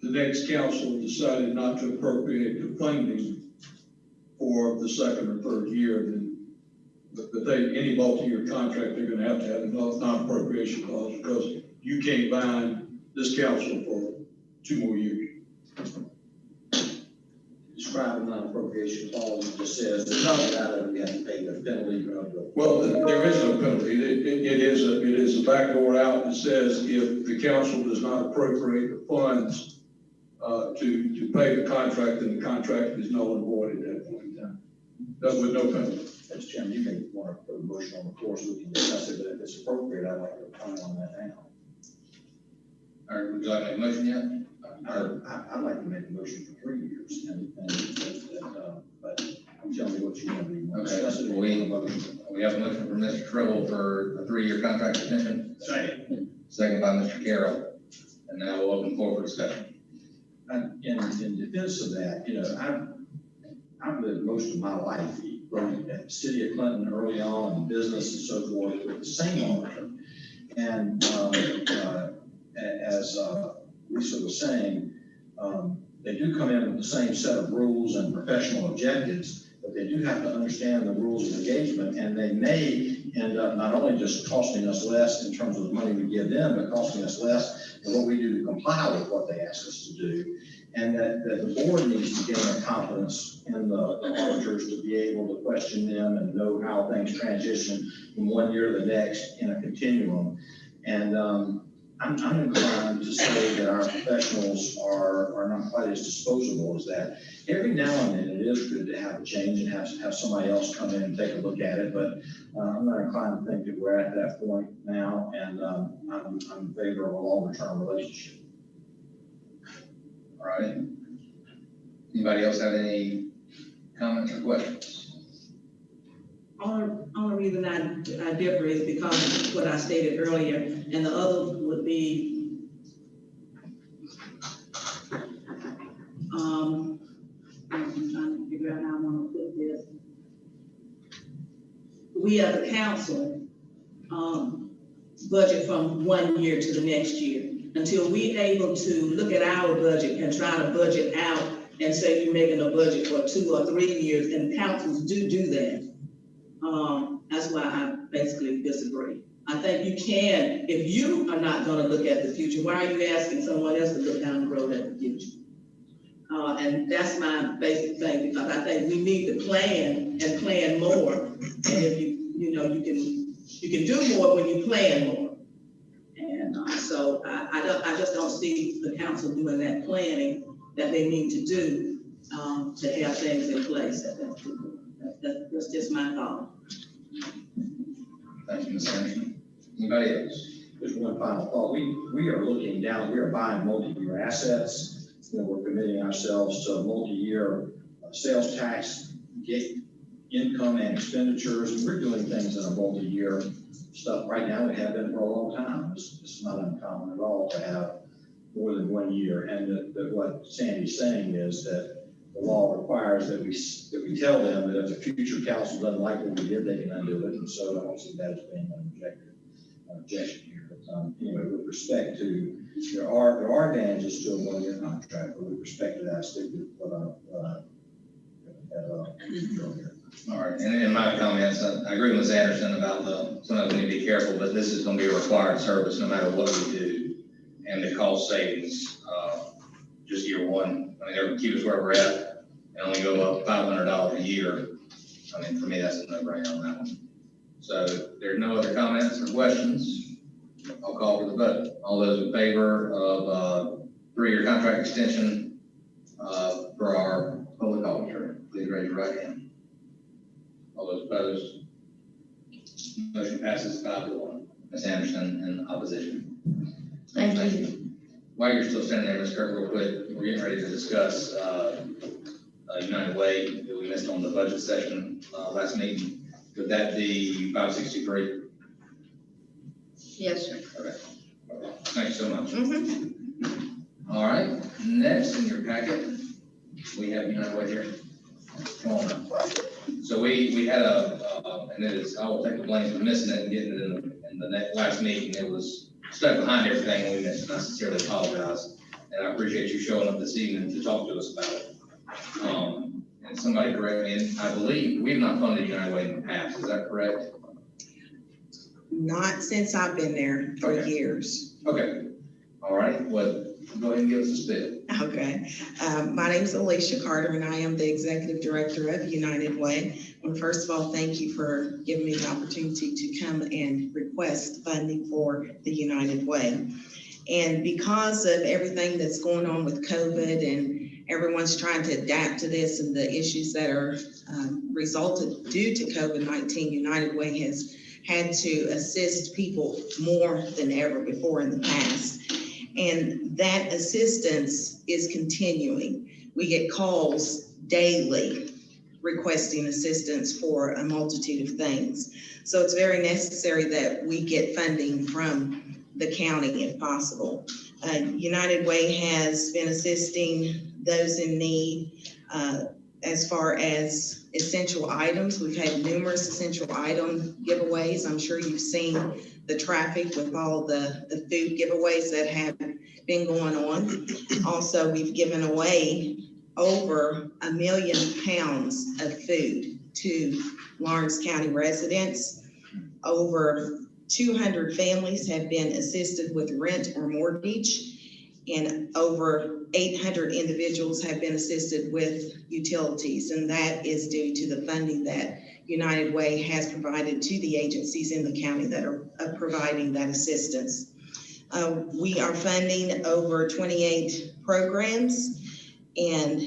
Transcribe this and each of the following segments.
the next council decided not to appropriate the funding for the second or third year, then any multi-year contract, they're gonna have a non-appropriation clause, because you can't bind this council for 2 more years. Describe a non-appropriation clause, it just says that we have to pay the penalty. Well, there is no penalty. It is a backdoor out that says if the council does not appropriate the funds to pay the contract, then the contract is null and void at that point in time. That's with no penalty. Mr. Chairman, you may want to put a motion on the floor so we can discuss it, but if it's appropriate, I'd like to comment on that now. All right, would you like to make a motion yet? I'd like to make a motion for 3 years, but tell me what you want to do. Okay, we have a motion from Mr. Tribble for a 3-year contract extension. Second by Mr. Carroll. And now we'll open the floor for discussion. In defense of that, you know, I've lived most of my life from at the city of Clinton early on in business and so forth with the same auditor. And as Lisa was saying, they do come in with the same set of rules and professional objectives, but they do have to understand the rules of engagement, and they may end up not only just costing us less in terms of the money we give them, but costing us less in what we do to comply with what they ask us to do. And that the board needs to gain a confidence in the auditors to be able to question them and know how things transition from 1 year to the next in a continuum. And I'm inclined to say that our professionals are not quite as disposable as that. Every now and then it is good to have a change and have somebody else come in and take a look at it, but I'm not inclined to think that we're at that point now, and I'm in favor of a longer term relationship. All right. Anybody else have any comments or questions? Only reason I differ is because of what I stated earlier, and the other would be, I'm trying to figure out how I want to put this. We as a council budget from 1 year to the next year. Until we're able to look at our budget and try to budget out and say you're making a budget for 2 or 3 years, and councils do that. That's why I basically disagree. I think you can, if you are not going to look at the future, why are you asking someone else to look down the road at the future? And that's my basic thing, because I think we need to plan and plan more. And if you can do more when you plan more. And so I just don't see the council doing that planning that they need to do to have things in place. That's just my thought. Thank you, Ms. Anderson. Anybody else? Just one final thought. We are looking down, we are buying multi-year assets. We're committing ourselves to multi-year sales tax, income and expenditures. We're doing things in a multi-year stuff right now. We have been for a long time. It's not uncommon at all to have more than 1 year. And what Sandy's saying is that the law requires that we tell them that if the future council doesn't like what we did, they can undo it. And so I don't see that as being an objection here. But anyway, with respect to, there are advantages to a 1 year contract, but with respect to that, I stick with what I earlier. All right, and in my comments, I agree with Ms. Anderson about sometimes we need to be careful, but this is going to be a required service no matter what we do, and the cost savings, just year one. I mean, they're keep us where we're at and only go up $500 a year. I mean, for me, that's a no-brainer on that one. So there's no other comments or questions. I'll call for the vote. All those in favor of 3-year contract extension for our public auditor, please raise your right hand. All those opposed? Motion passes 5-1. Ms. Anderson in opposition. Thank you. While you're still standing there, Ms. Kirk, real quick, we're getting ready to discuss United Way that we missed on the budget session last meeting. Would that be 563? Yes, sir. Okay. Thank you so much. Mm-hmm. All right. Next in your packet, we have United Way here. So we had and it is, I will take the blame for missing it and getting it in the last meeting. It was stuck behind everything and we missed, and I sincerely apologize. and I appreciate you showing up this evening to talk to us about it. And somebody correct me, and I believe we've not funded United Way in the past, is that correct? Not since I've been there for Okay. years. Okay, all right, well, go ahead and give us a spit. Okay. My name is Alicia Carter, and I am the Executive Director of United Way. And first of all, thank you for giving me the opportunity to come and request funding for the United Way. And because of everything that's going on with COVID and everyone's trying to adapt to this and the issues that are resulted due to COVID-19, United Way has had to assist people more than ever before in the past. And that assistance is continuing. We get calls daily requesting assistance for a multitude of things. So it's very necessary that we get funding from the county if possible. United Way has been assisting those in need as far as essential items. We've had numerous essential item giveaways. I'm sure you've seen the traffic with all the food giveaways that have been going on. Also, we've given away over 1 million pounds of food to Lawrence County residents. Over 200 families have been assisted with rent or mortgage, and over 800 individuals have been assisted with utilities, and that is due to the funding that United Way has provided to the agencies in the county that are providing that assistance. We are funding over 28 programs, and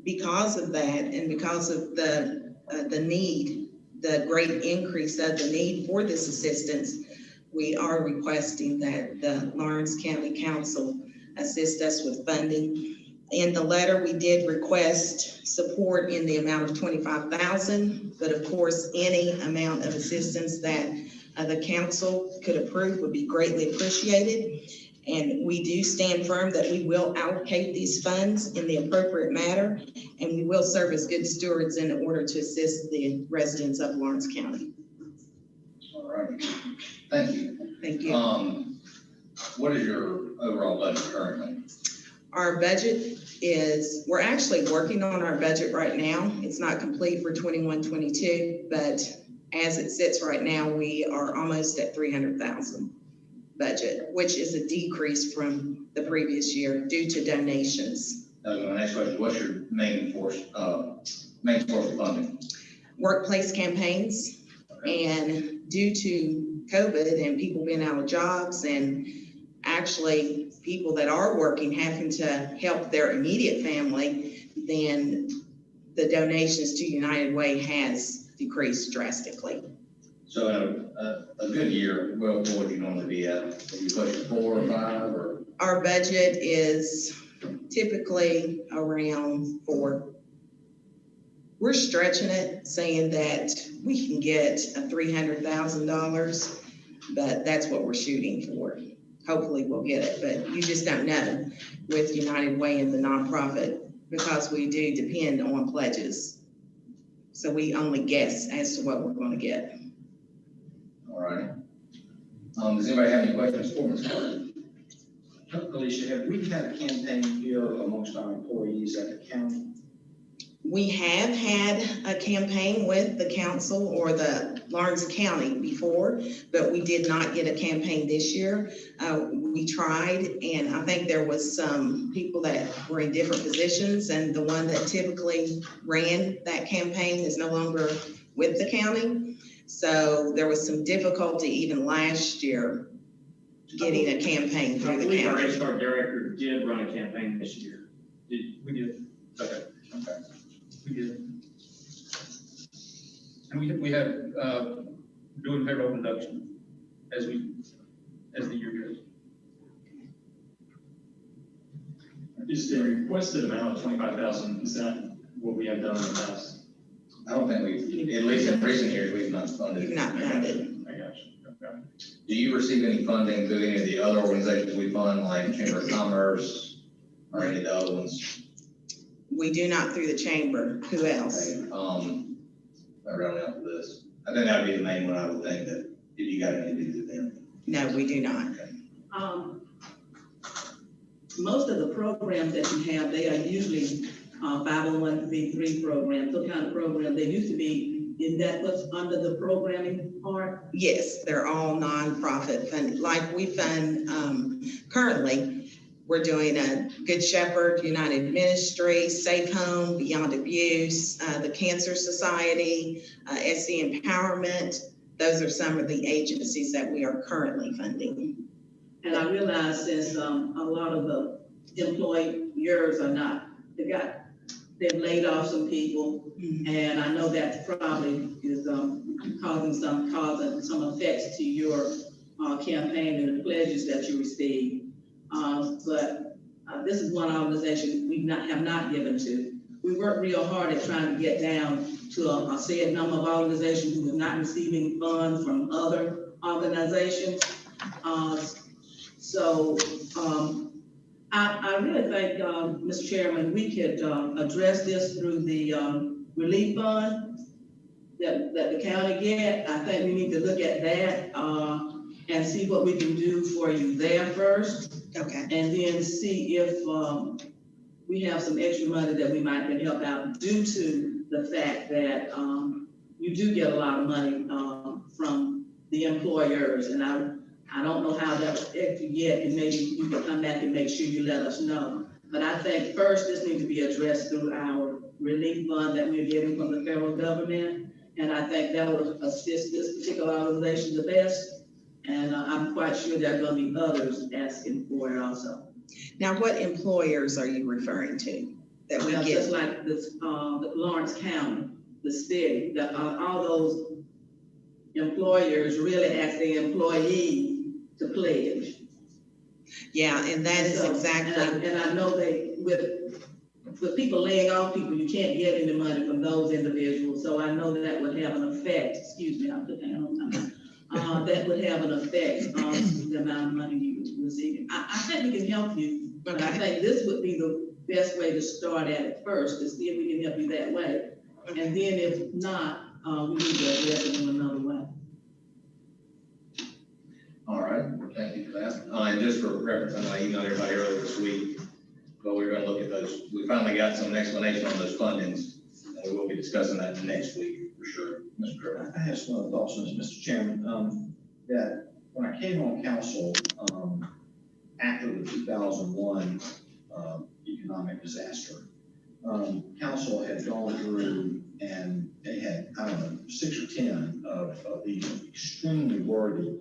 because of that, and because of the need, the great increase of the need for this assistance, we are requesting that the Lawrence County Council assist us with funding. In the letter, we did request support in the amount of $25,000, but of course, any amount of assistance that the council could approve would be greatly appreciated. And we do stand firm that we will allocate these funds in the appropriate manner, and we will serve as good stewards in order to assist the residents of Lawrence County. All right, thank you. Thank you. What is your overall budget currently? Our budget is, we're actually working on our budget right now. It's not complete for 21-22, but as it sits right now, we are almost at 300,000 budget, which is a decrease from the previous year due to donations. My next question, what's your main source of funding? Workplace campaigns. Okay. And due to COVID and people being out of jobs, and actually people that are working having to help their immediate family, then the donations to United Way has decreased drastically. So in a good year, what would you normally be at? Would you push 4 or 5 or? Our budget is typically around 4. We're stretching it, saying that we can get $300,000, but that's what we're shooting for. Hopefully we'll get it, but you just don't know with United Way and the nonprofit, because we do depend on pledges. So we only guess as to what we're going to get. All right. Does anybody have any questions for Ms. Carter? Alicia, have we had a campaign here amongst our employees at the county? We have had a campaign with the council or the Lawrence County before, but we did not get a campaign this year. We tried, and I think there was some people that were in different positions, and the one that typically ran that campaign is no longer with the county. So there was some difficulty even last year getting a campaign through the county. I believe our HR director did run a campaign this year. We did. Okay. We did. And we have doing payroll induction as the year goes. Is the requested amount of 25,000, is that what we have done in the past? I don't think we've, at least in recent years, we've not funded. We've not funded. I got you. Okay. Do you receive any funding through any of the other organizations we fund, like Chamber of Commerce or any of the other ones? We do not through the chamber. Who else? Okay. Rounding out the list. I think that would be the main one I would think that if you got anything to do with them. No, we do not. Okay. most of the programs that you have, they are usually 501c3 programs, some kind of program. They used to be, is that what's under the programming part? Yes, they're all nonprofit funded. Like we fund, currently, we're doing a Good Shepherd, United Ministry, Safe Home, Beyond Abuse, the Cancer Society, SC Empowerment. Those are some of the agencies that we are currently funding. And I realize since a lot of the employers are not, they've laid off some people, and I know that probably is causing some effects to your campaign and the pledges that you receive. But this is one organization we have not given to. We work real hard at trying to get down to a set number of organizations who are not receiving funds from other organizations. I really think, Mr. Chairman, we could address this through the relief fund that the county get. I think we need to look at that and see what we can do for you there first. Okay. And then see if we have some extra money that we might can help out due to the fact that you do get a lot of money from the employers. And I don't know how that was extra yet, and maybe you can come back and make sure you let us know. But I think first this needs to be addressed through our relief fund that we're getting from the federal government. And I think that will assist this particular organization the best. And I'm quite sure there are going to be others asking for it also. Now, what employers are you referring to that we get? Just like this, the Lawrence County, the city, all those employers really ask their employees to pledge. Yeah, and that is exactly. And I know with people laying off people, you can't get any money from those individuals. So I know that would have an effect. Excuse me, I'll put that on time. That would have an effect on the amount of money you receive. I think we can help you, but I think this would be the best way to start at it first, to see if we can help you that way. And then if not, we need to address it in another way. All right, thank you for that. And just for reference, I know I emailed everybody earlier this week, but we're going to look at those. We finally got some explanation on those fundings, and we will be discussing that next week for sure. Mr. Trevor. I have some other thoughts on this, Mr. Chairman. That when I came on council after the 2001 economic disaster, council had gone through and they had, I don't know, 6 or 10 of these extremely worthy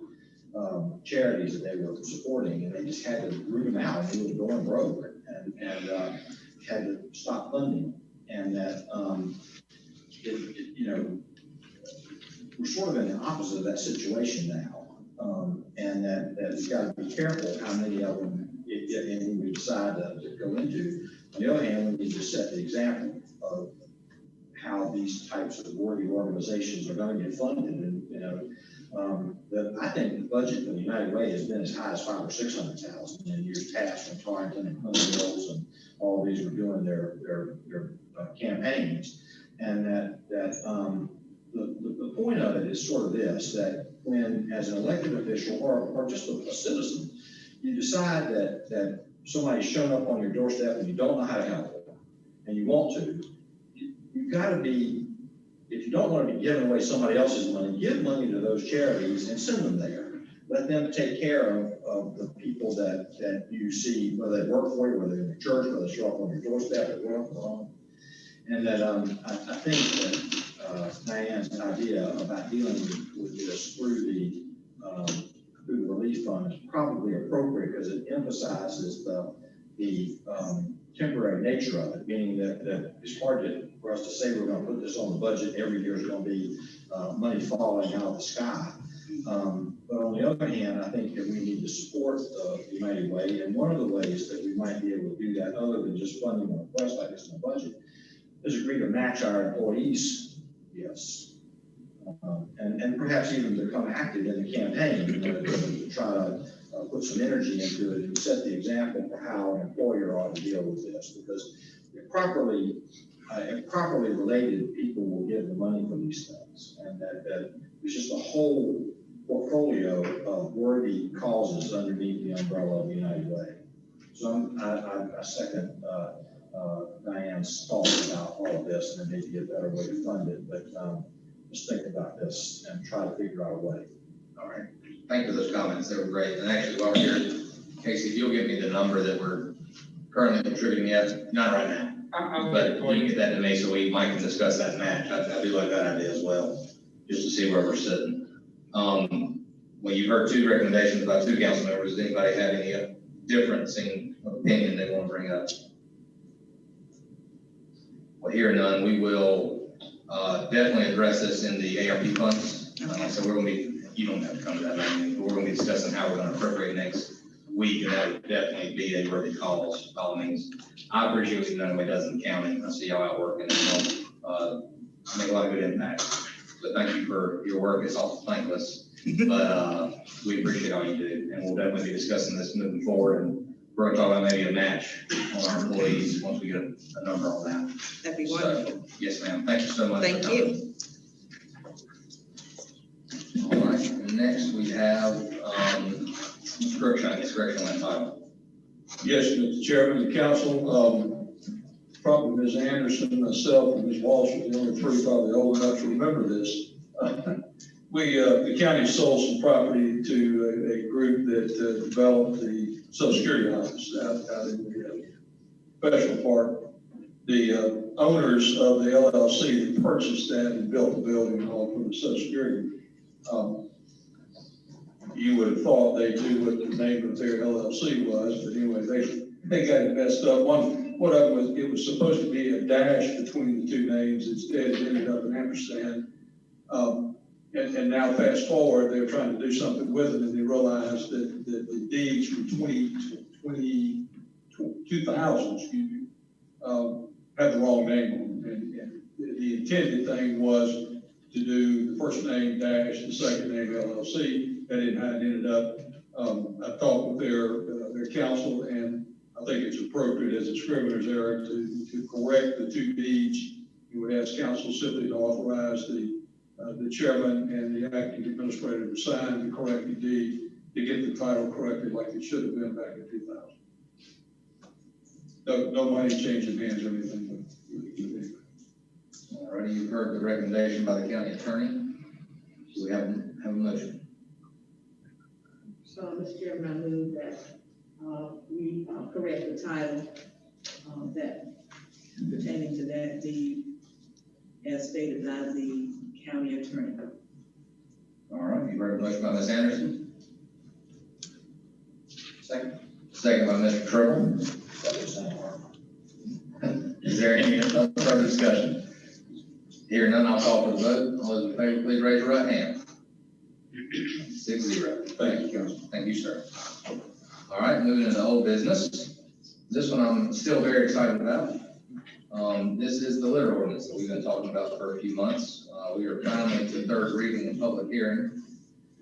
charities that they were supporting, and they just had to root them out, and they were going broke, and had to stop funding. And that, we're sort of in the opposite of that situation now, and that we've got to be careful how many of them we decide to go into. On the other hand, we need to set the example of how these types of worthy organizations are going to get funded, and I think the budget for the United Way has been as high as $500,000 or $600,000 in years past when Torrington and Clinton Mills and all these were doing their campaigns. And the point of it is sort of this, that when, as an elected official or just a citizen, you decide that somebody's shown up on your doorstep and you don't know how to help them, and you want to, you've got to be, if you don't want to be giving away somebody else's money, give money to those charities and send them there. Let them take care of the people that you see, whether they work for you, whether they're in the church, whether they show up on your doorstep at work or home. And that I think that Diane's idea about dealing with this through the relief fund is probably appropriate because it emphasizes the temporary nature of it, meaning that it's hard for us to say we're going to put this on the budget. Every year is going to be money falling out of the sky. But on the other hand, I think that we need to support the United Way. And one of the ways that we might be able to do that, other than just funding a request like this in the budget, is agree to match our employees' gifts. And perhaps even become active in the campaign, to try to put some energy into it and set the example for how an employer ought to deal with this. Because if properly related, people will give the money for these things. And that there's just a whole portfolio of worthy causes underneath the umbrella of the United Way. So I second, Diane's thought about all of this, and there may be a better way to fund it, but, just think about this and try to figure out a way. All right. Thank you for those comments. They were great. And actually, while we're here, Casey, if you'll give me the number that we're currently contributing yet, not right now, but you can get that to me so Mike can discuss that match. I do like that idea as well, just to see where we're sitting. Well, you've heard two recommendations by two council members. Does anybody have any difference in opinion they want to bring up? Well, here none. We will definitely address this in the ARP funds. So we're going to be, you don't have to come to that meeting, but we're going to be discussing how we're going to appropriate next week, and that would definitely be a worthy cause by all means. I appreciate what you've done, what it does in the county. I see y'all out working and make a lot of good impact. So thank you for your work. It's all thankless, but we appreciate all you do, and we'll definitely be discussing this moving forward. And we're going to talk about maybe a match on our employees once we get a number on that. That'd be wonderful. So, yes, ma'am. Thank you so much. Thank you. All right. And next we have Mr. Crookshank. Ms. Correction on title. Yes, Mr. Chairman, the council, probably Ms. Anderson, myself, and Ms. Walsh are the only three probably old enough to remember this. The county sold some property to a group that developed the Social Security office out in the Special Park. The owners of the LLC that purchased that and built the building all for the Social Security. You would have thought they knew what the name of their LLC was, but anyway, they got it messed up. One of them it was supposed to be a dash between the two names. Instead, it ended up an ampersand. And now fast forward, they're trying to do something with it, and they realized that the deeds from 2000, had the wrong name on them. And the intended thing was to do the first name dash, the second name LLC. That didn't how it ended up. I talked with their counsel, and I think it's appropriate as a scrivener's error to correct the two deeds. You would ask counsel simply to authorize the chairman and the acting administrator to sign the corrected deed to get the title corrected like it should have been back in 2000. No money changing hands or anything. All right, you've heard the recommendation by the county attorney. Do we have a motion? So, Mr. Chairman, I move that we correct the title that pertaining to that deed as stated by the county attorney. All right, you've heard a motion by Ms. Anderson. Second. Second by Mr. Trevor. Is there any further discussion? Hearing none, I'll call for the vote. All those in favor, please raise your right hand. 6-0. Thank you, Council. Thank you, sir. All right, moving into old business. This one I'm still very excited about. This is the litter ordinance that we've been talking about for a few months. We are finally to third reading and public hearing.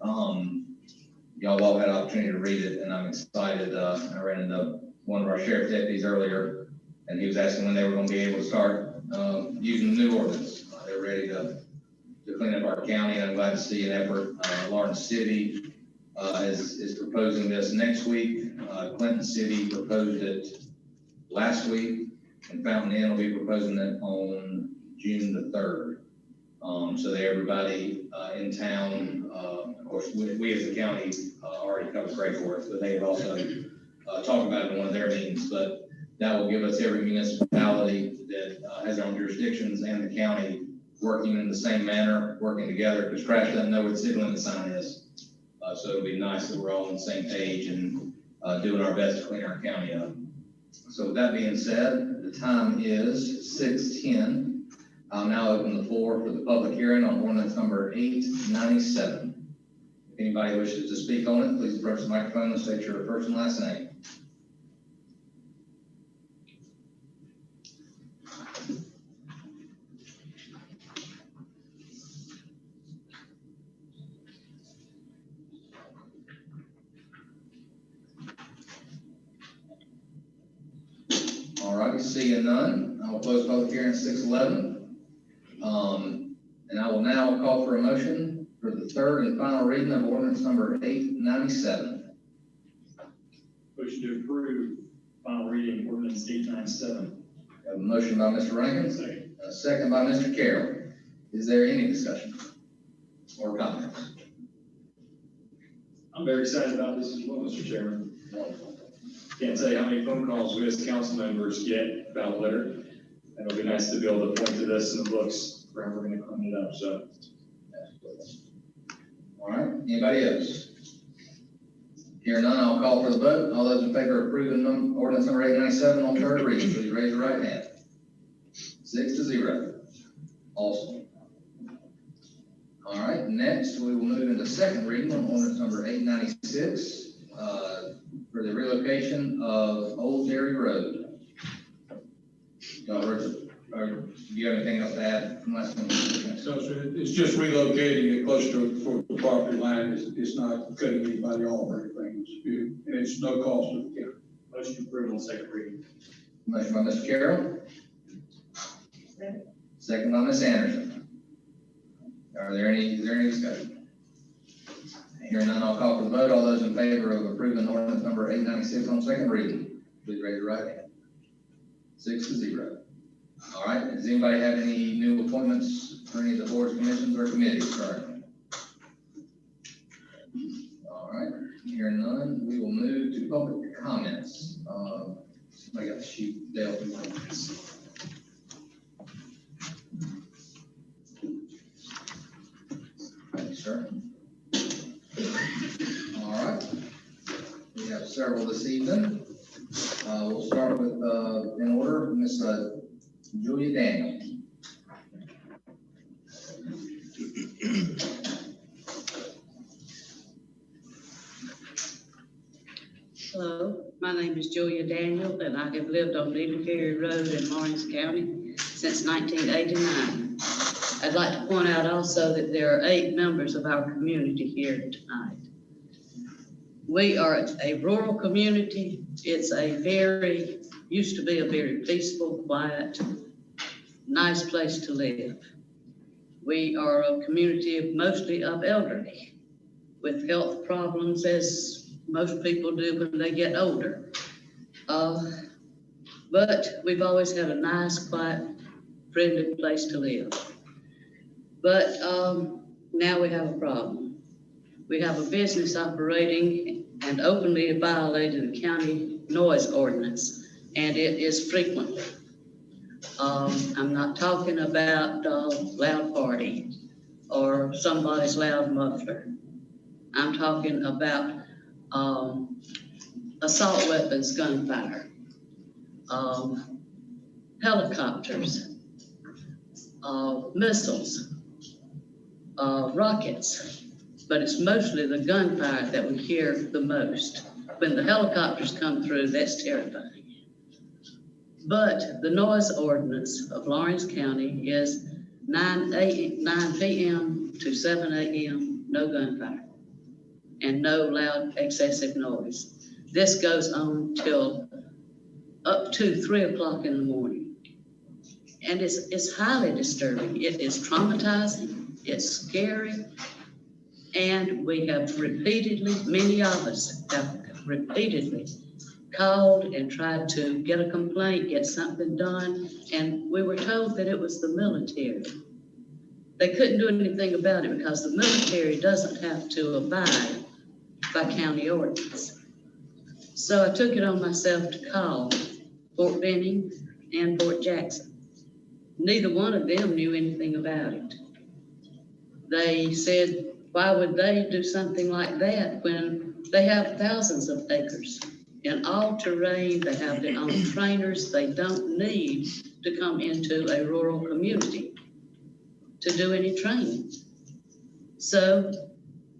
Y'all all had an opportunity to read it, and I'm excited. I ran into one of our sheriff deputies earlier, and he was asking when they were going to be able to start using the new ordinance. They're ready to clean up our county, and I'm glad to see an effort. Lawrence City is proposing this next week. Clinton City proposed it last week, and Fountain Inn will be proposing it on June the 3rd. So that everybody in town, of course, we as a county already cover Great Forest, but they have also talked about it in one of their meetings. But that will give us every municipality that has their own jurisdictions and the county working in the same manner, working together, because Crash doesn't know where the city limit sign is. So it'll be nice that we're all on the same page and doing our best to clean our county up. So with that being said, the time is 6:10. I'll now open the floor for the public hearing on ordinance number 897. If anybody wishes to speak on it, please approach the microphone and state your first and last name. All right, seeing none, I will close public hearing at 6:11. And I will now call for a motion for the third and final reading of ordinance number 897. Motion to approve final reading ordinance 897. Have a motion by Mr. Rankins, a second by Mr. Carroll. Is there any discussion or comments? I'm very excited about this as well, Mr. Chairman. Can't tell you how many phone calls we as council members get about litter. And it'll be nice to be able to point to this in the books for how we're going to clean it up. So, All right, anybody else? Hearing none, I'll call for the vote. All those in favor of approving ordinance number 897 on third reading, please raise your right hand. 6-0. Awesome. All right, next we will move into second reading on ordinance number 896 for the relocation of Old Dairy Road. Richard, do you have anything else to add from last one? So it's just relocating it closer to the property line. It's not cutting anybody off or anything. It's no cost to the county. motion approved on second reading. Motion by Mr. Carroll. Second by Ms. Anderson. Is there any discussion? Hearing none, I'll call for the vote. All those in favor of approving ordinance number 896 on second reading, please raise your right hand. 6-0. All right, does anybody have any new appointments for any of the boards, commissions, or committees currently? All right, hearing none, we will move to public comments. Somebody got the sheet, Dale. Thank you, sir. All right, we have several this evening. We'll start with, in order, Ms. Julia Daniel. Hello, my name is Julia Daniel, and I have lived on Needleberry Road in Lawrence County since 1989. I'd like to point out also that there are 8 members of our community here tonight. We are a rural community. It's used to be a very peaceful, quiet, nice place to live. We are a community mostly of elderly with health problems, as most people do when they get older. But we've always had a nice, quiet, friendly place to live. But now we have a problem. We have a business operating and openly violating the county noise ordinance, and it is frequently. I'm not talking about loud party or somebody's loud muffler. I'm talking about assault weapons, gunfire, helicopters, missiles, rockets, but it's mostly the gunfire that we hear the most. When the helicopters come through, that's terrifying. But the noise ordinance of Lawrence County is 9 p.m. to 7 a.m., no gunfire, and no loud excessive noise. This goes on till up to 3 o'clock in the morning. And it's highly disturbing. It is traumatizing, it's scary, and we have repeatedly, many of us have repeatedly called and tried to get a complaint, get something done, and we were told that it was the military. They couldn't do anything about it because the military doesn't have to abide by county ordinance. So I took it on myself to call Fort Benning and Fort Jackson. Neither one of them knew anything about it. They said, why would they do something like that when they have thousands of acres in all terrain? They have their own trainers. They don't need to come into a rural community to do any training. So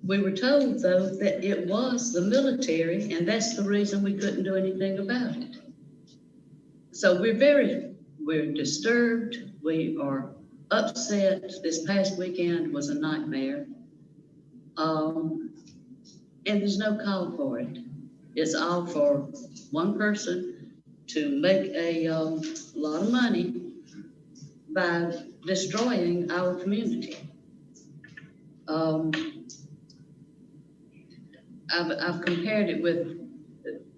we were told, though, that it was the military, and that's the reason we couldn't do anything about it. So we're disturbed. We are upset. This past weekend was a nightmare. And there's no call for it. It's all for one person to make a lot of money by destroying our community. I've compared it with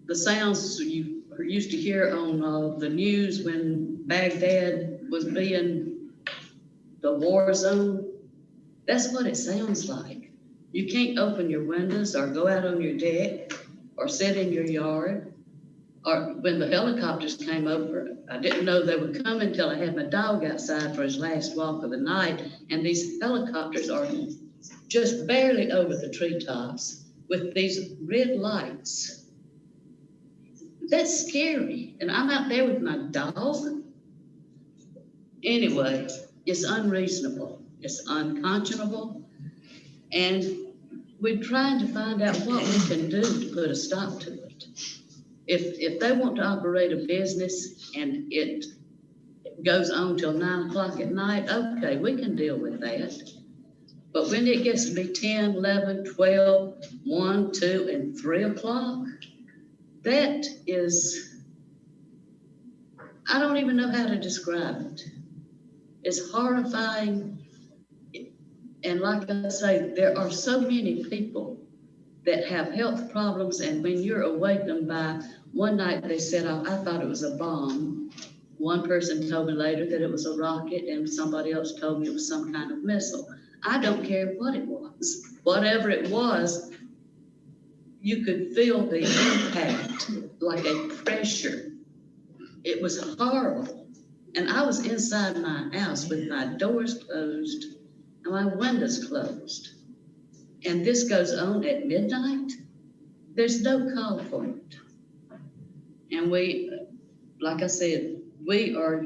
the sounds you used to hear on the news when Baghdad was being the war zone. That's what it sounds like. You can't open your windows or go out on your deck or sit in your yard. Or when the helicopters came over, I didn't know they were coming until I had my dog outside for his last walk of the night. And these helicopters are just barely over the treetops with these red lights. That's scary. And I'm out there with my dog. Anyway, it's unreasonable. It's unconscionable. And we're trying to find out what we can do to put a stop to it. If they want to operate a business and it goes on till 9 o'clock at night, okay, we can deal with that. But when it gets to be 10, 11, 12, 1, 2, and 3 o'clock, that is, I don't even know how to describe it. It's horrifying. And like I say, there are so many people that have health problems, and when you're awakened by, one night they said, I thought it was a bomb. One person told me later that it was a rocket, and somebody else told me it was some kind of missile. I don't care what it was. Whatever it was, you could feel the impact, like a pressure. It was horrible. And I was inside my house with my doors closed and my windows closed. And this goes on at midnight. There's no call for it. And we, like I said, we are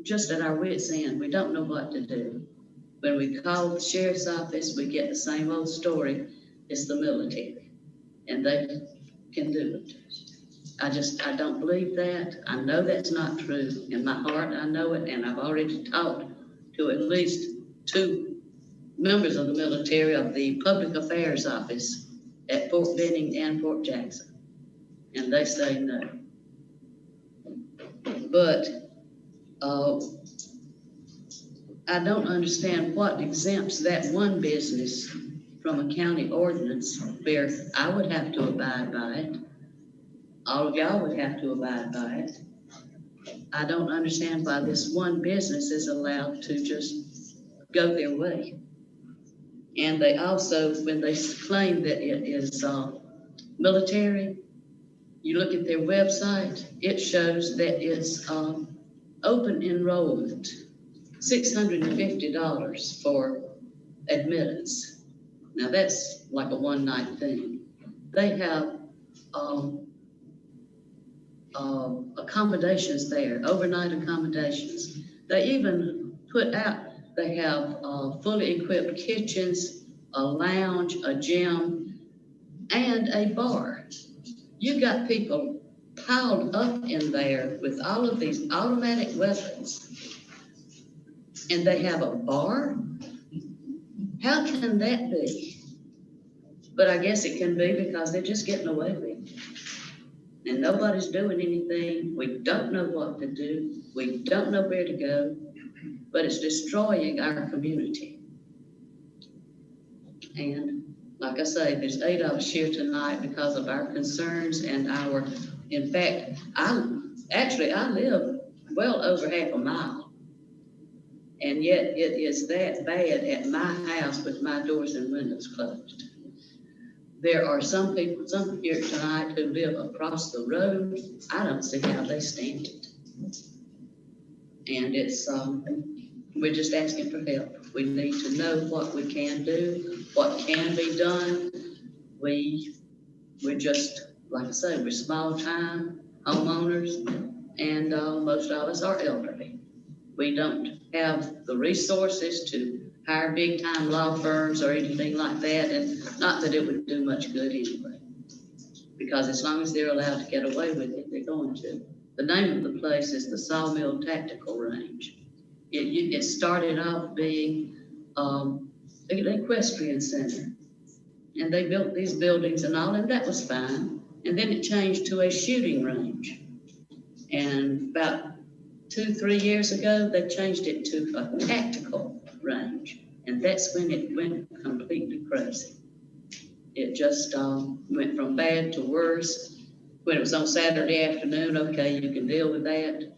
just at our wits' end. We don't know what to do. When we call the sheriff's office, we get the same old story. It's the military, and they can do it. I don't believe that. I know that's not true. In my heart, I know it, and I've already talked to at least 2 members of the military of the Public Affairs Office at Fort Benning and Fort Jackson, and they say no. But I don't understand what exempts that one business from a county ordinance where I would have to abide by it. All of y'all would have to abide by it. I don't understand why this one business is allowed to just go their way. And they also, when they claim that it is military, you look at their website, it shows that it's open enrollment, $650 for admittance. Now that's like a one-night thing. They have accommodations there, overnight accommodations. They even put out, they have fully equipped kitchens, a lounge, a gym, and a bar. You got people piled up in there with all of these automatic weapons, and they have a bar? How can that be? But I guess it can be because they're just getting away with it. And nobody's doing anything. We don't know what to do. We don't know where to go, but it's destroying our community. And like I say, there's 8 of us here tonight because of our concerns and in fact, I live well over half a mile. And yet it is that bad at my house with my doors and windows closed. There are some people, some here tonight who live across the road. I don't see how they stand it. And it's, we're just asking for help. We need to know what we can do, what can be done. We're just, like I say, we're small time homeowners, and most of us are elderly. We don't have the resources to hire big time law firms or anything like that, and not that it would do much good anyway, because as long as they're allowed to get away with it, they're going to. The name of the place is the Sawmill Tactical Range. It started off being an equestrian center, and they built these buildings and all, and that was fine. And then it changed to a shooting range. And about 2-3 years ago, they changed it to a tactical range. And that's when it went completely crazy. It just went from bad to worse, When it was on Saturday afternoon, okay, you can deal with that.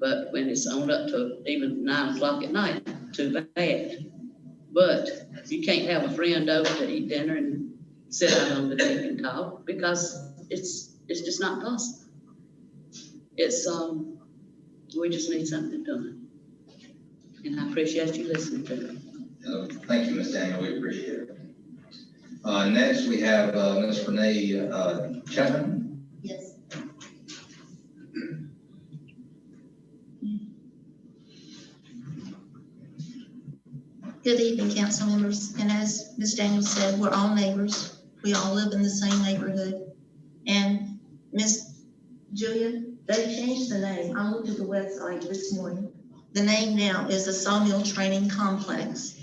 But when it's on up to even 9 o'clock at night, too bad. But you can't have a friend over to eat dinner and sit out on the deck and talk, because it's just not possible. It's, we just need something done. And I appreciate you listening to me. Thank you, Ms. Daniel, we appreciate it. Next, we have Ms. Renee Chapman. Yes. Good evening, council members. And as Ms. Daniel said, we're all neighbors. We all live in the same neighborhood. And Ms. Julia, they changed the name. I looked at the website this morning. The name now is the Sawmill Training Complex.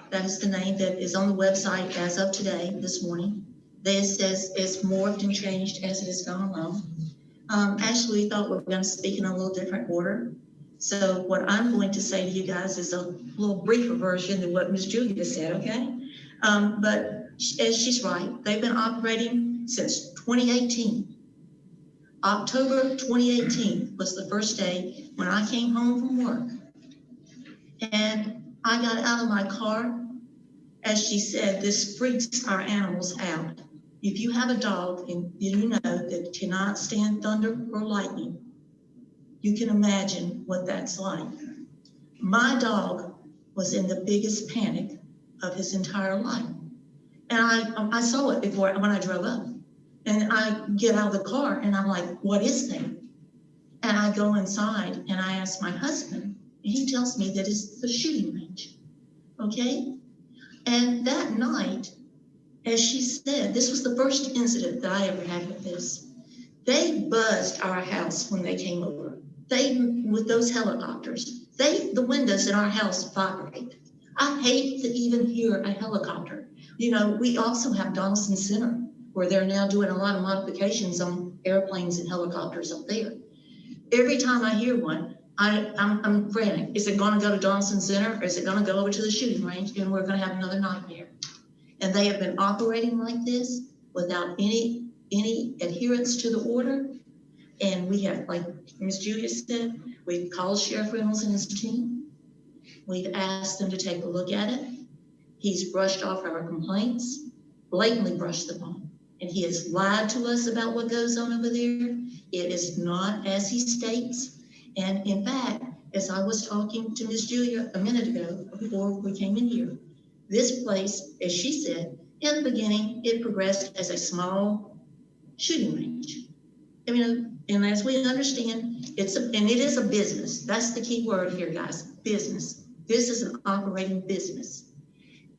That is the name that is on the website as of today, this morning. This says it's morphed and changed as it has gone along. Actually, we thought we were going to speak in a little different order. So what I'm going to say to you guys is a little briefer version than what Ms. Julia said, okay? But as she's right, they've been operating since 2018. October 2018 was the first day when I came home from work. And I got out of my car. As she said, this freaks our animals out. If you have a dog and you know that cannot stand thunder or lightning, you can imagine what that's like. My dog was in the biggest panic of his entire life. And I saw it before when I drove up. And I get out of the car and I'm like, what is that? And I go inside and I ask my husband, and he tells me that it's the shooting range, okay? And that night, as she said, this was the first incident that I ever had with this. They buzzed our house when they came over. With those helicopters, the windows in our house vibrate. I hate to even hear a helicopter. You know, we also have Donaldson Center, where they're now doing a lot of modifications on airplanes and helicopters up there. Every time I hear one, I'm frantic. Is it going to go to Donaldson Center, or is it going to go over to the shooting range, and we're going to have another nightmare? And they have been operating like this without any adherence to the order. And we have, like Ms. Julia said, we've called Sheriff Reynolds and his team. We've asked them to take a look at it. He's brushed off our complaints, blatantly brushed them off. And he has lied to us about what goes on over there. It is not as he states. And in fact, as I was talking to Ms. Julia a minute ago, before we came in here, this place, as she said, in the beginning, it progressed as a small shooting range. I mean, and as we understand, it is a business. That's the key word here, guys, business. This is an operating business.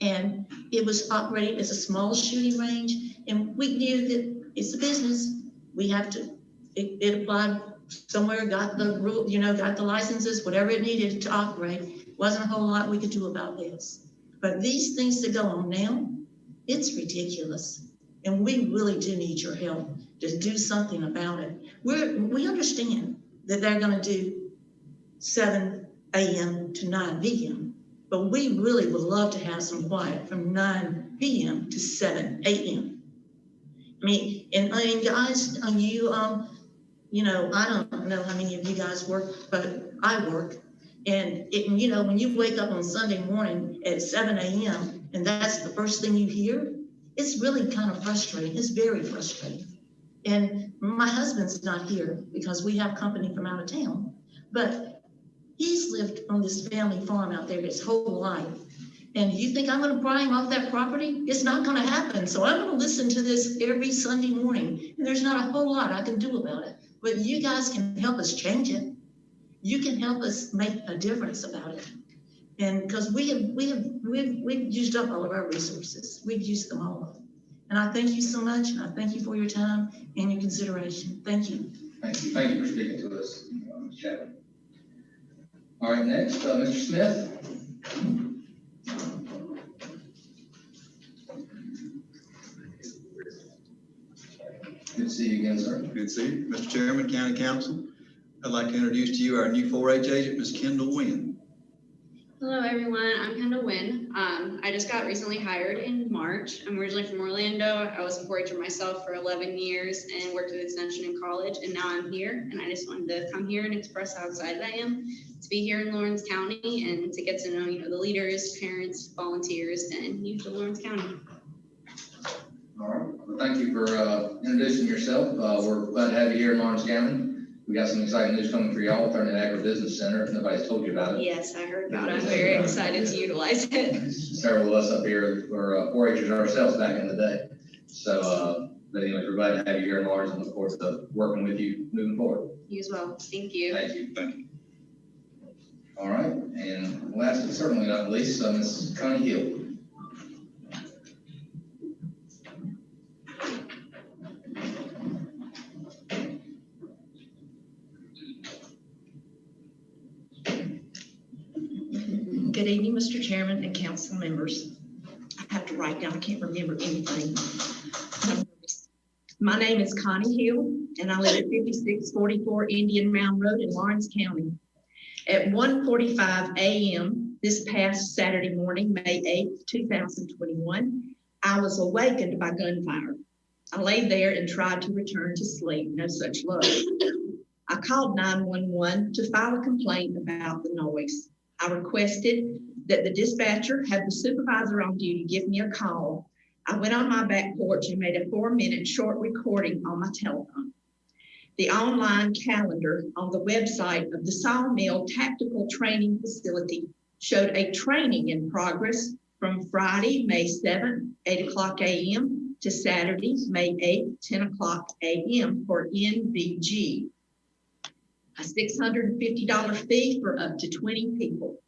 And it was operating as a small shooting range, and we knew that it's a business. We have to, it applied somewhere, got the rule, got the licenses, whatever it needed to operate. Wasn't a whole lot we could do about this. But these things that go on now, it's ridiculous. And we really do need your help to do something about it. We understand that they're going to do 7 a.m. to 9 p.m., but we really would love to have some quiet from 9 p.m. to 7 a.m. I mean, and guys, you, I don't know how many of you guys work, but I work. And when you wake up on Sunday morning at 7 a.m. and that's the first thing you hear, it's really kind of frustrating. It's very frustrating. And my husband's not here because we have company from out of town, but he's lived on this family farm out there his whole life. And you think I'm going to pry him off that property? It's not going to happen. So I'm going to listen to this every Sunday morning. And there's not a whole lot I can do about it, but you guys can help us change it. You can help us make a difference about it. And because we've used up all of our resources. We've used them all up. And I thank you so much. And I thank you for your time and your consideration. Thank you. Thank you. Thank you for speaking to us, Ms. Chapman. All right, next, Mr. Smith. Good to see you again, sir. Good to see you. Mr. Chairman, County Council, I'd like to introduce to you our new 4-H agent, Ms. Kendall Wynn. Hello, everyone. I'm Kendall Wynn. I just got recently hired in March. I'm originally from Orlando. I was a 4-H'er myself for 11 years and worked at Extension in college, and now I'm here. And I just wanted to come here and express how excited I am to be here in Lawrence County and to get to know, the leaders, parents, volunteers, and youth of Lawrence County. All right, well, thank you for introducing yourself. We're glad to have you here in Lawrence County. We got some exciting news coming for y'all with our new agribusiness center, if nobody's told you about it. Yes, I heard about it. I'm very excited to utilize it. Several of us up here were 4-H'ers ourselves back in the day. So, but anyways, we're glad to have you here in Lawrence and look forward to working with you moving forward. You as well. Thank you. Thank you. Thank you. All right, and last but certainly not least, Ms. Connie Hill. Good evening, Mr. Chairman and council members. I have to write down, I can't remember anything. My name is Connie Hill, and I live at 5644 Indian Mound Road in Lawrence County. At 1:45 a.m. this past Saturday morning, May 8th, 2021, I was awakened by gunfire. I lay there and tried to return to sleep, no such luck. I called 911 to file a complaint about the noise. I requested that the dispatcher have the supervisor on duty give me a call. I went on my back porch and made a 4-minute short recording on my telephone. The online calendar on the website of the Sawmill Tactical Training Facility showed a training in progress from Friday, May 7th, 8 o'clock a.m. to Saturday, May 8th, 10 o'clock a.m. for NVG. A $650 fee for up to 20 people.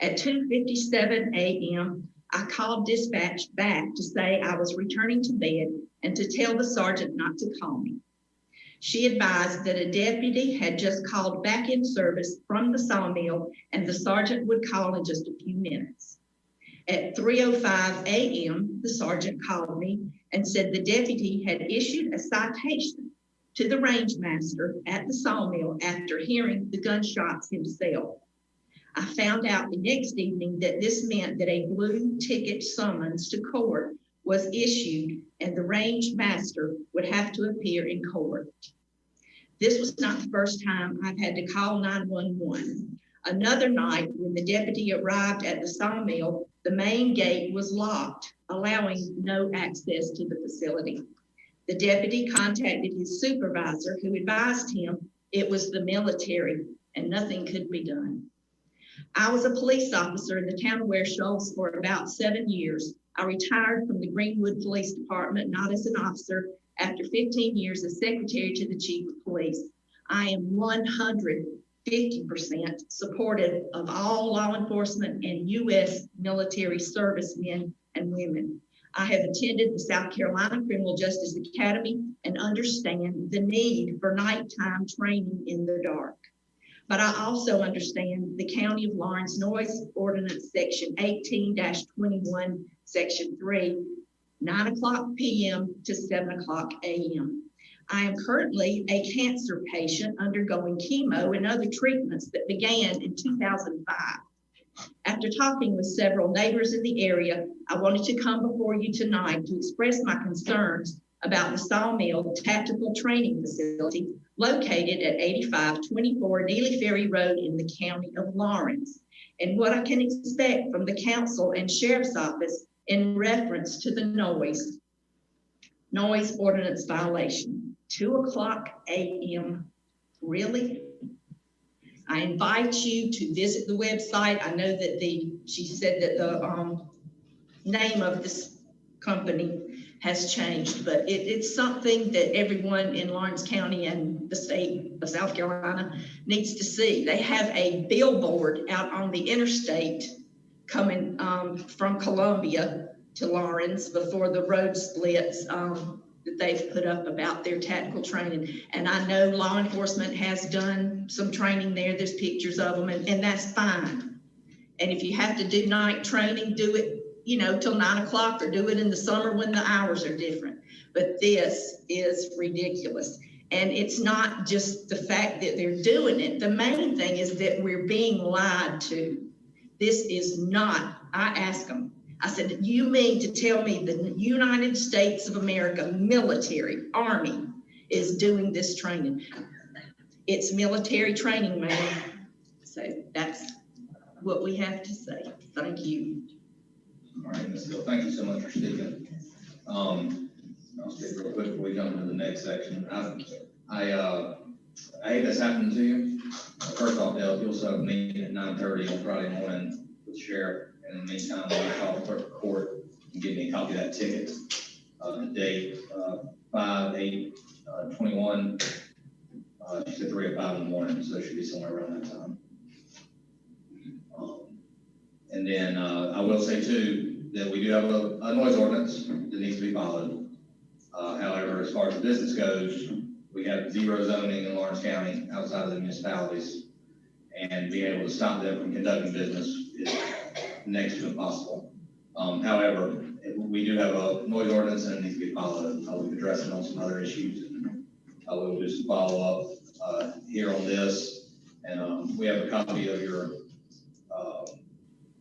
At 2:57 a.m., I called dispatch back to say I was returning to bed and to tell the sergeant not to call me. She advised that a deputy had just called back in service from the sawmill and the sergeant would call in just a few minutes. At 3:05 a.m., the sergeant called me and said the deputy had issued a citation to the range master at the sawmill after hearing the gunshots himself. I found out the next evening that this meant that a blue ticket summons to court was issued and the range master would have to appear in court. This was not the first time I've had to call 911. Another night when the deputy arrived at the sawmill, the main gate was locked, allowing no access to the facility. The deputy contacted his supervisor, who advised him it was the military and nothing could be done. I was a police officer in the town of Ware Shoals for about 7 years. I retired from the Greenwood Police Department, not as an officer, after 15 years as secretary to the chief of police. I am 150% supportive of all law enforcement and U.S. military servicemen and women. I have attended the South Carolina Criminal Justice Academy and understand the need for nighttime training in the dark. But I also understand the County of Lawrence Noise Ordinance Section 18-21, Section 3, 9 o'clock p.m. to 7 o'clock a.m. I am currently a cancer patient undergoing chemo and other treatments that began in 2005. After talking with several neighbors in the area, I wanted to come before you tonight to express my concerns about the Sawmill Tactical Training Facility located at 8524 Neely Ferry Road in the County of Lawrence, and what I can expect from the council and sheriff's office in reference to the noise ordinance violation. 2 o'clock a.m. Really? I invite you to visit the website. I know that she said that the name of this company has changed, but it's something that everyone in Lawrence County and the state of South Carolina needs to see. They have a billboard out on the interstate coming from Columbia to Lawrence before the road splits that they've put up about their tactical training. And I know law enforcement has done some training there. There's pictures of them, and that's fine. And if you have to do night training, do it till 9 o'clock, or do it in the summer when the hours are different. But this is ridiculous. And it's not just the fact that they're doing it. The main thing is that we're being lied to. This is not, I asked them, I said, you mean to tell me the United States of America military, Army, is doing this training? It's military training, man. So that's what we have to say. Thank you. All right, Ms. Gill, thank you so much for speaking. I'll speak real quick before we jump into the next section. I hate this happening to you. First off, Dale, you'll set up a meeting at 9:30 on Friday morning with the sheriff. And in the meantime, I'll call the clerk of court and give me a copy of that ticket. The date, 5/8/21. She said 3 or 5 in the morning, so it should be somewhere around that time. And then I will say too, that we do have a noise ordinance that needs to be followed. However, as far as the business goes, we have 0 zoning in Lawrence County outside of the municipalities, and being able to stop them from conducting business is next to impossible. However, we do have a noise ordinance and it needs to be followed. We've addressed it on some other issues, and we'll do some follow up here on this. And we have a copy of your,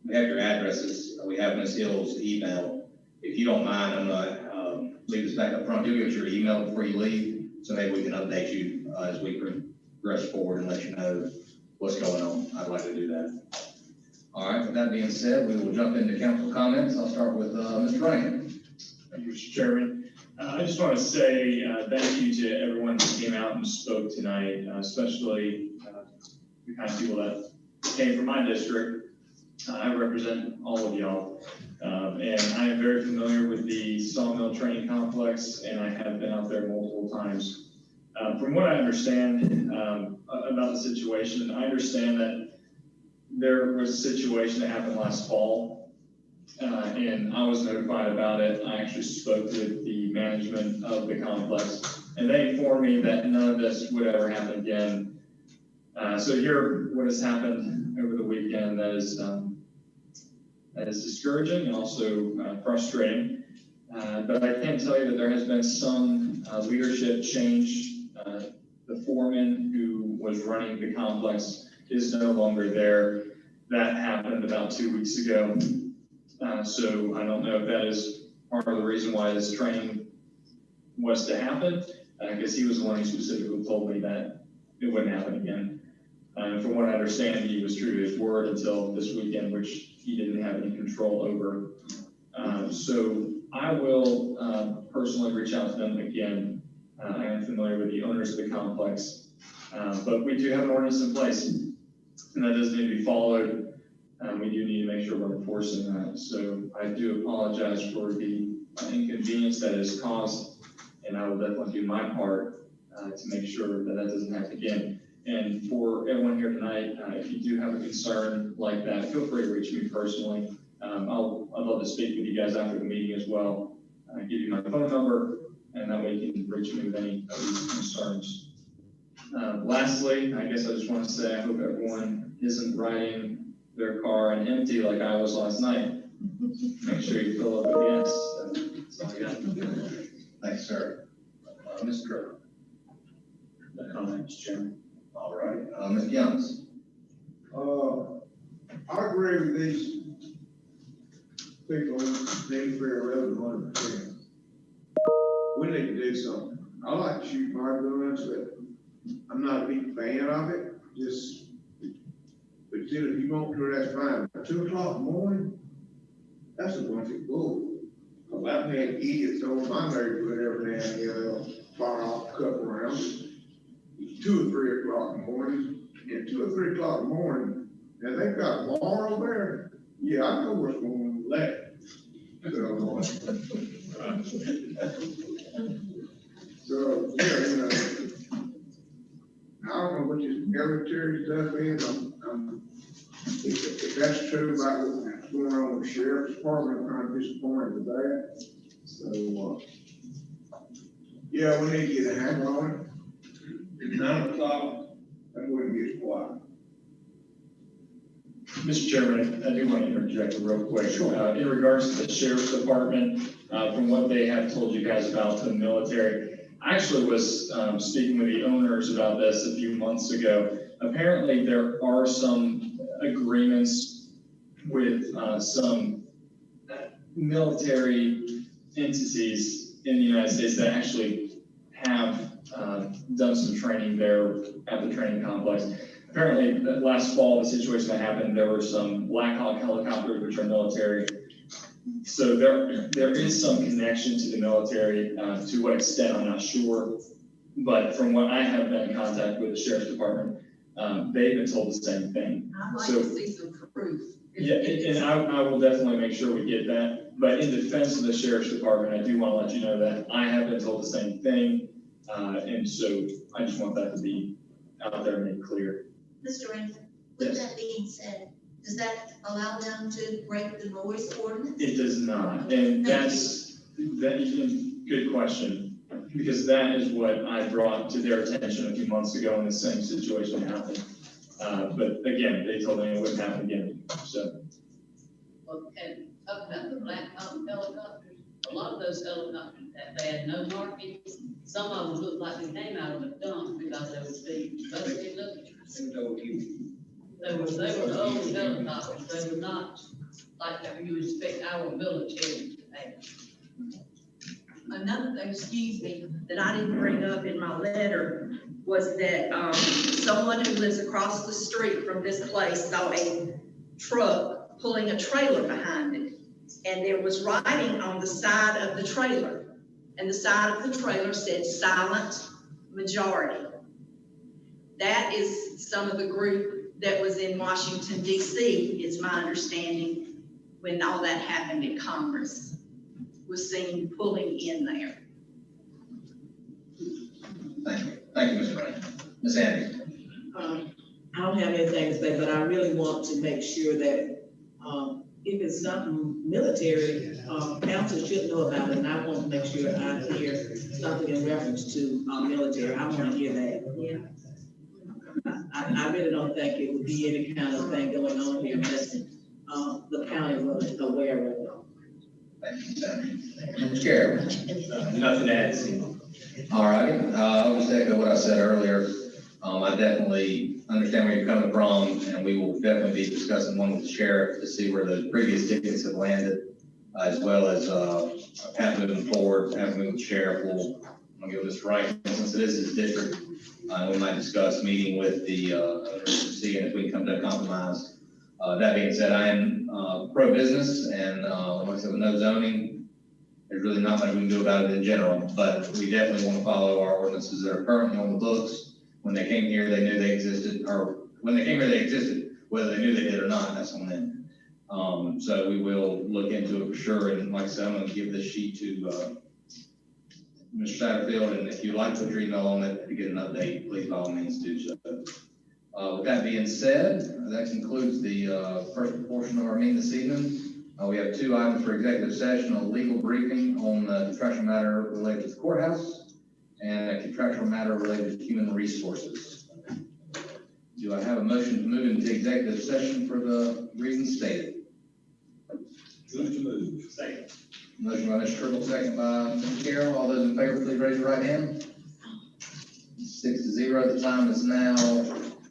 we have your addresses. We have Ms. Hill's email. If you don't mind, I'm gonna leave this back up front. Do give us your email before you leave, so maybe we can update you as we progress forward and let you know what's going on. I'd like to do that. All right, with that being said, we will jump into council comments. I'll start with Mr. Running. Thank you, Mr. Chairman. I just want to say thank you to everyone who came out and spoke tonight, especially the kind of people that came from my district. I represent all of y'all, and I am very familiar with the sawmill training complex, and I have been out there multiple times. From what I understand about the situation, I understand that there was a situation that happened last fall, and I was notified about it. I actually spoke with the management of the complex, and they informed me that none of this would ever happen again. So here, what has happened over the weekend that is discouraging and also frustrating. But I can tell you that there has been some leadership change. The foreman who was running the complex is no longer there. That happened about 2 weeks ago. So I don't know if that is part of the reason why this training was to happen, because he was the one who specifically told me that it wouldn't happen again. From what I understand, he was true to his word until this weekend, which he didn't have any control over. So I will personally reach out to them again. I am familiar with the owners of the complex, but we do have an ordinance in place, and that does need to be followed. We do need to make sure we're enforcing that. So I do apologize for the inconvenience that is caused, and I will definitely do my part to make sure that that doesn't happen again. And for everyone here tonight, if you do have a concern like that, feel free to reach me personally. I'd love to speak with you guys after the meeting as well. Give you my phone number, and that way you can reach me with any of these concerns. Lastly, I guess I just want to say I hope everyone isn't riding their car and empty like I was last night. Make sure you fill up with gas. That's all I got. Thanks, sir. Mr. No comments, Chairman. All right, Ms. Youngs. I agree with these people being fair, 100%. We need to do something. I like to shoot my guns, but I'm not a big fan of it. But still, if you want to, that's fine. But 2 o'clock in the morning, that's a bunch of bull. I've had idiots over my neighborhood every now and then, they'll fire off a couple rounds. 2 or 3 o'clock in the morning, and 2 or 3 o'clock in the morning, and they've got a bar over there. Yeah, I know what's going on with that. So, yeah, you know, I don't know what this military stuff is. If that's true about what's going on with the sheriff's department, I'm kind of disappointed with that. So, yeah, we need to get a handle on it. At 9 o'clock, that wouldn't get quiet. Mr. Chairman, I do want to interject real quick. Sure. In regards to the sheriff's department, from what they have told you guys about the military, I actually was speaking with the owners about this a few months ago. Apparently, there are some agreements with some military entities in the United States that actually have done some training there at the training complex. Apparently, last fall, the situation that happened, there were some Black Hawk helicopters, which are military. So there is some connection to the military. To what extent, I'm not sure. But from what I have been in contact with the Sheriff's Department, they've been told the same thing. I'd like So, to see some proof. yeah, and I will definitely make sure we get that. But in defense of the Sheriff's Department, I do want to let you know that I have been told the same thing. And so I just want that to be out there and made clear. Mr. Rankin, with that being said, does that allow them to break the noise ordinance? It does not, and good question, because that is what I brought to their attention a few months ago when the same situation happened. But again, they told me it wouldn't happen again, so. And up about the Black Hawk helicopters, a lot of those helicopters that they had no markings. Some of them looked like they came out of a dump because they were being busted up. They were old helicopters. They were not like that you would expect our military to have. Another thing, excuse me, that I didn't bring up in my letter was that, someone who lives across the street from this place saw a truck pulling a trailer behind it. And there was writing on the side of the trailer. And the side of the trailer said silent majority. That is some of the group that was in Washington, D.C., is my understanding, when all that happened in Congress, was seen pulling in there. Thank you, Mr. Rankin. Ms. Andrews. I don't have anything to say, but I really want to make sure that, if it's something military, council should know about it, and I want to make sure I hear something in reference to, military. I want to hear that. Yeah. I really don't think it would be any kind of thing going on here unless, the county was aware of it. Thank you, Senator. Mr. Chair. Nothing to add, Steve. All right, I'll just echo what I said earlier. I definitely understand where you're coming from, and we will definitely be discussing one with the sheriff to see where the previous tickets have landed, as well as, moving forward, moving with the sheriff. I'll give this right, since it is his district, we might discuss meeting with the, owners, seeing if we can come to a compromise. That being said, I am, pro-business, and, like I said, with no zoning, there's really not much we can do about it in general, but we definitely want to follow our ordinances that are currently on the books. When they came here, they knew they existed, or when they came here, they existed, whether they knew they did or not, that's on them. So we will look into it for sure, and like I said, I'm going to give this sheet to, Mr. Satterfield, and if you'd like to put your email on it to get an update, please by all means do so. With that being said, that concludes the first portion of our meeting this evening. We have 2 items for executive session: a legal briefing on the contractual matter related to the courthouse and a contractual matter related to human resources. Do I have a motion to move into executive session for the reasons stated? Move to move. Second. Motion by Mr. Triple, second by Mr. Carroll. All those in favor, please raise your right hand. 6-0. The time is now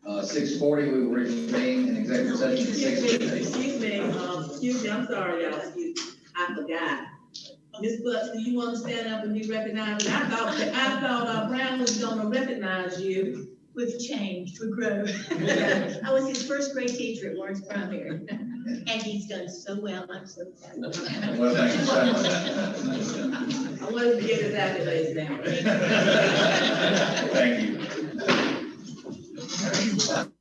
6:40. We will reconvene in executive session at 6:50. Excuse me, I'm sorry, y'all, excuse me, I forgot. Ms. Butts, do you want to stand up and be recognized? I thought Brown was gonna recognize you. We've changed, we grow. I was his first grade teacher at Lawrence Primary, and he's done so well, I'm so proud. Well, thank you so much. I wanted to get his accolades down. Thank you.